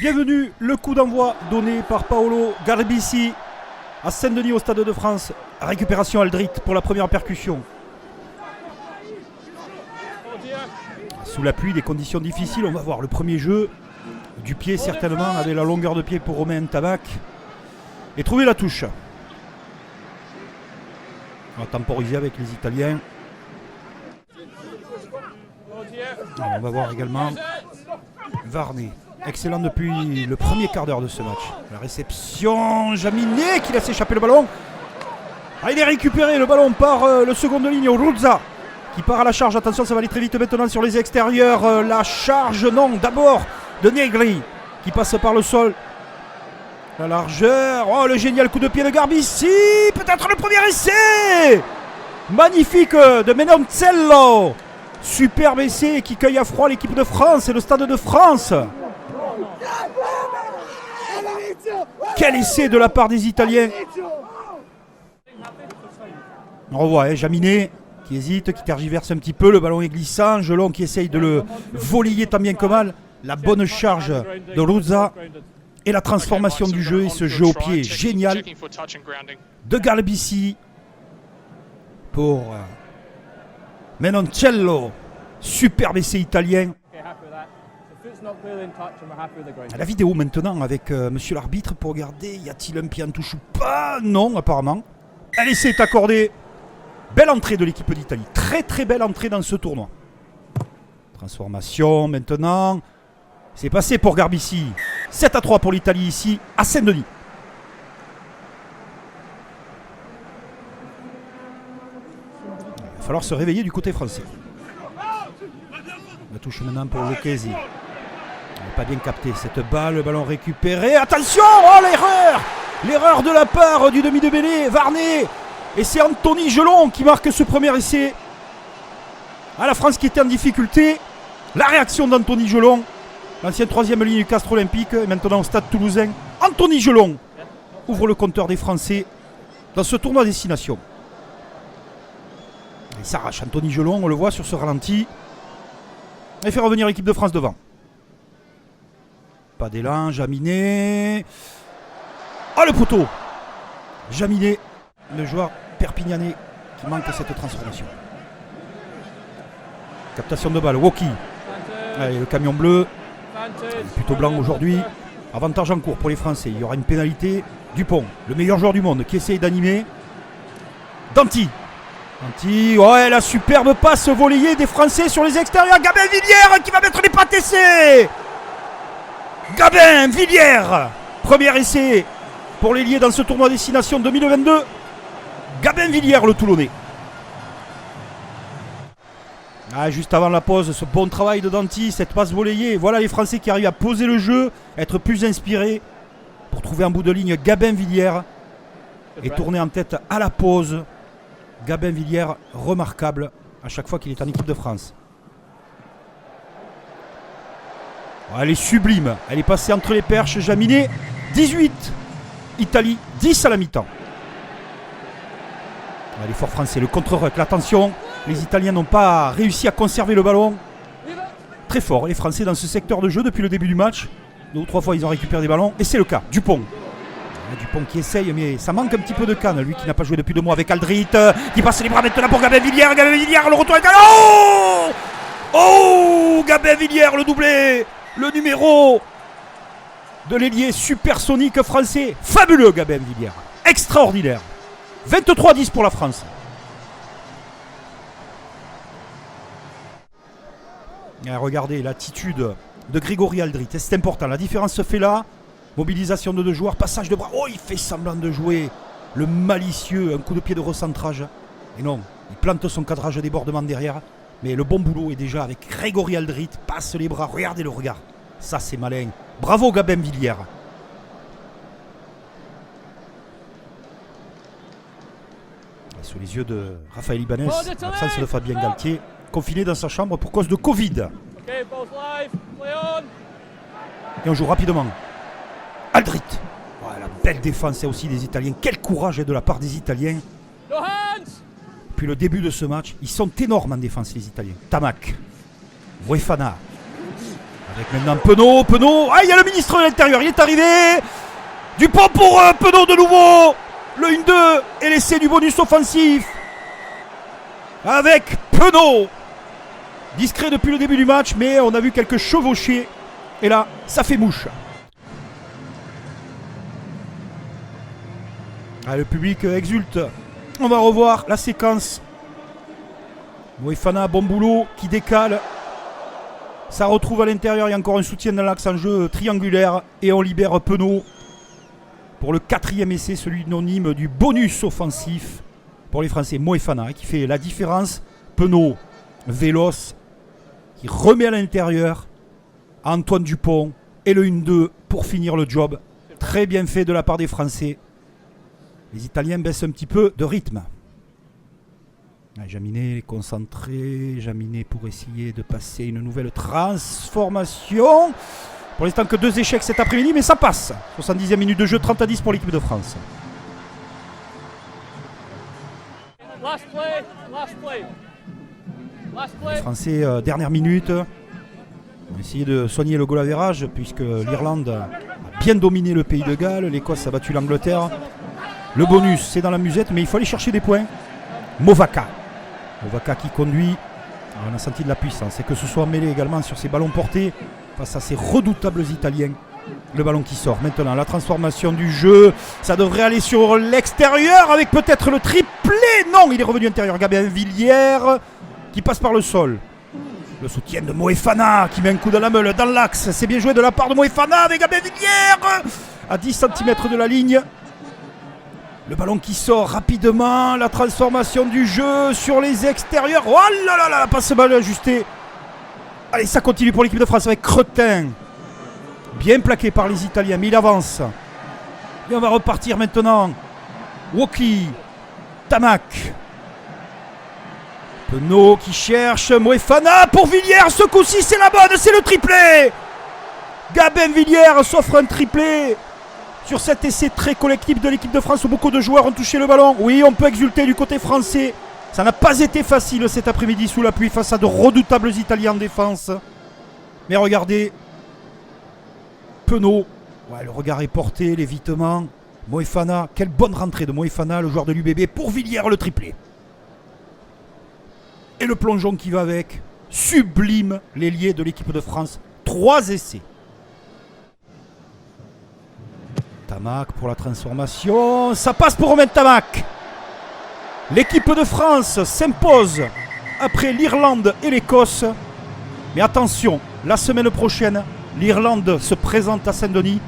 Bienvenue, le coup d'envoi donné par Paolo Garbisi à Saint-Denis au Stade de France. Récupération Aldrit pour la première percussion. Sous la pluie, des conditions difficiles, on va voir le premier jeu. Du pied certainement, avec la longueur de pied pour Romain Ntamak. Et trouver la touche. On va temporiser avec les Italiens. Alors, on va voir également Varney. Excellent depuis le premier quart d'heure de ce match. La réception, Jaminet qui laisse échapper le ballon. Il est récupéré, le ballon par le second de ligne, Ruzza qui part à la charge. Attention, ça va aller très vite maintenant sur les extérieurs. La charge, non, d'abord de Negri qui passe par le sol. La largeur, oh le génial coup de pied de Garbisi. Peut-être le premier essai. Magnifique de Menoncello. Superbe essai qui cueille à froid l'équipe de France et le Stade de France. Quel essai de la part des Italiens. On revoit Jaminet qui hésite, qui tergiverse un petit peu. Le ballon est glissant. Gelon qui essaye de le voler tant bien que mal. La bonne charge de Ruzza. Et la transformation du jeu et ce jeu au pied génial de Garbisi pour Menoncello. Superbe essai italien. La vidéo maintenant avec monsieur l'arbitre pour regarder, y a-t-il un pied en touche ou pas? Non, apparemment. L'essai est accordé. Belle entrée de l'équipe d'Italie. Très très belle entrée dans ce tournoi. Transformation maintenant. C'est passé pour Garbisi. 7-3 pour l'Italie ici à Saint-Denis. Il va falloir se réveiller du côté français. La touche maintenant pour Lucchesi. Il n'a pas bien capté cette balle, le ballon récupéré. Attention, oh l'erreur! L'erreur de la part du demi de mêlée, Varney. Et c'est Anthony Gelon qui marque ce premier essai. La France qui était en difficulté. La réaction d'Anthony Gelon. L'ancien troisième ligne du Castres Olympique, et maintenant au Stade Toulousain. Anthony Gelon ouvre le compteur des Français dans ce tournoi destination. Il s'arrache Anthony Gelon, on le voit sur ce ralenti. Et fait revenir l'équipe de France devant. Pas d'élan, Jaminet. Oh le poteau! Jaminet, le joueur perpignanais qui manque cette transformation. Captation de balle, Woki. Allez, le camion bleu. Il est plutôt blanc aujourd'hui. Avantage en cours pour les Français. Il y aura une pénalité. Dupont, le meilleur joueur du monde, qui essaye d'animer. Danti. Danti, ouais, la superbe passe volleyée des Français sur les extérieurs. Gabin Villière qui va mettre les pattes essais. Gabin Villière. Premier essai pour les liés dans ce tournoi destination 2022. Gabin Villière, le Toulonnais. Juste avant la pause, ce bon travail de Danti, cette passe volleyée. Voilà les Français qui arrivent à poser le jeu, être plus inspirés pour trouver en bout de ligne Gabin Villière et tourner en tête à la pause. Gabin Villière, remarquable à chaque fois qu'il est en équipe de France. Elle est sublime, elle est passée entre les perches. Jaminet, 18. Italie, 10 à la mi-temps. L'effort français, le contre-ruck, l'attention. Les Italiens n'ont pas réussi à conserver le ballon. Très fort, les Français dans ce secteur de jeu depuis le début du match. 2 ou 3 fois, ils ont récupéré des ballons. Et c'est le cas. Dupont. Dupont qui essaye, mais ça manque un petit peu de canne. Lui qui n'a pas joué depuis 2 mois avec Aldrit. Qui passe les bras maintenant pour Gabin Villière. Gabin Villière, le retour est... Oh! Oh! Gabin Villière, le doublé. Le numéro de l'ailier supersonique français. Fabuleux, Gabin Villière. Extraordinaire. 23-10 pour la France. Regardez l'attitude de Grégory Aldrit. C'est important. La différence se fait là. Mobilisation de 2 joueurs. Passage de bras. Oh, il fait semblant de jouer. Le malicieux. Un coup de pied de recentrage. Et non, il plante son cadrage de débordement derrière. Mais le bon boulot est déjà avec Grégory Aldrit. Passe les bras. Regardez le regard. Ça, c'est malin. Bravo, Gabin Villière. Sous les yeux de Raphaël Ibanez, l'absence de Fabien Galtier, confiné dans sa chambre pour cause de Covid. Et on joue rapidement. Aldrit. Voilà, belle défense aussi des Italiens. Quel courage de la part des Italiens. Depuis le début de ce match, ils sont énormes en défense les Italiens. Tamak. Wefana. Avec maintenant Penaud. Ah, il y a le ministre de l'Intérieur, il est arrivé. Dupont pour Penaud de nouveau. Le 1-2 et l'essai du bonus offensif. Avec Penaud. Discret depuis le début du match, mais on a vu quelques chevauchés. Et là, ça fait mouche. Ah, le public exulte. On va revoir la séquence. Moefana, bon boulot, qui décale. Ça retrouve à l'intérieur. Il y a encore un soutien dans l'axe en jeu triangulaire. Et on libère Penaud pour le 4e essai, celui anonyme du bonus offensif pour les Français. Moefana qui fait la différence. Penaud, véloce, qui remet à l'intérieur. Antoine Dupont et le 1-2 pour finir le job. Très bien fait de la part des Français. Les Italiens baissent un petit peu de rythme. Jaminet concentré. Jaminet pour essayer de passer une nouvelle transformation. Pour l'instant que 2 échecs cet après-midi, mais ça passe. 70e minute de jeu, 30-10 pour l'équipe de France. Les Français, dernière minute. On va essayer de soigner le goal average puisque l'Irlande a bien dominé le pays de Galles. L'Écosse a battu l'Angleterre. Le bonus, c'est dans la musette, mais il faut aller chercher des points. Movaka qui conduit. Alors on a senti de la puissance. Et que ce soit mêlé également sur ces ballons portés face à ces redoutables Italiens. Le ballon qui sort. Maintenant, la transformation du jeu. Ça devrait aller sur l'extérieur avec peut-être le triplé. Non, il est revenu intérieur. Gabin Villiers qui passe par le sol. Le soutien de Moefana qui met un coup de la meule dans l'axe. C'est bien joué de la part de Moefana avec Gabin Villiers à 10 cm de la ligne. Le ballon qui sort rapidement. La transformation du jeu sur les extérieurs. Oh là là là, passe balle ajustée. Allez, ça continue pour l'équipe de France avec Cretin. Bien plaqué par les Italiens, mais il avance. Et on va repartir maintenant. Woki. Tamac. Penaud qui cherche. Moefana pour Villiers. Ce coup-ci, c'est la bonne. C'est le triplé. Gabin Villiers s'offre un triplé. Sur cet essai très collectif de l'équipe de France où beaucoup de joueurs ont touché le ballon. Oui, on peut exulter du côté français. Ça n'a pas été facile cet après-midi sous la pluie face à de redoutables Italiens en défense. Mais regardez. Penaud. Ouais, le regard est porté, l'évitement. Moefana. Quelle bonne rentrée de Moefana, le joueur de l'UBB. Pour Villiers, le triplé. Et le plongeon qui va avec. Sublime l'ailier de l'équipe de France. 3 essais. Tamac pour la transformation. Ça passe pour Romain Tamac. L'équipe de France s'impose après l'Irlande et l'Écosse. Mais attention, la semaine prochaine, l'Irlande se présente à Saint-Denis.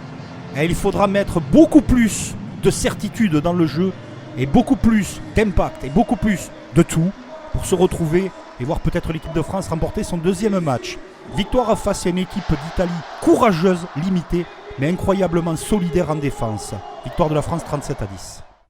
Et il faudra mettre beaucoup plus de certitude dans le jeu. Et beaucoup plus d'impact. Et beaucoup plus de tout. Pour se retrouver et voir peut-être l'équipe de France remporter son 2e match. Victoire face à une équipe d'Italie courageuse, limitée, mais incroyablement solidaire en défense. Victoire de la France 37-10.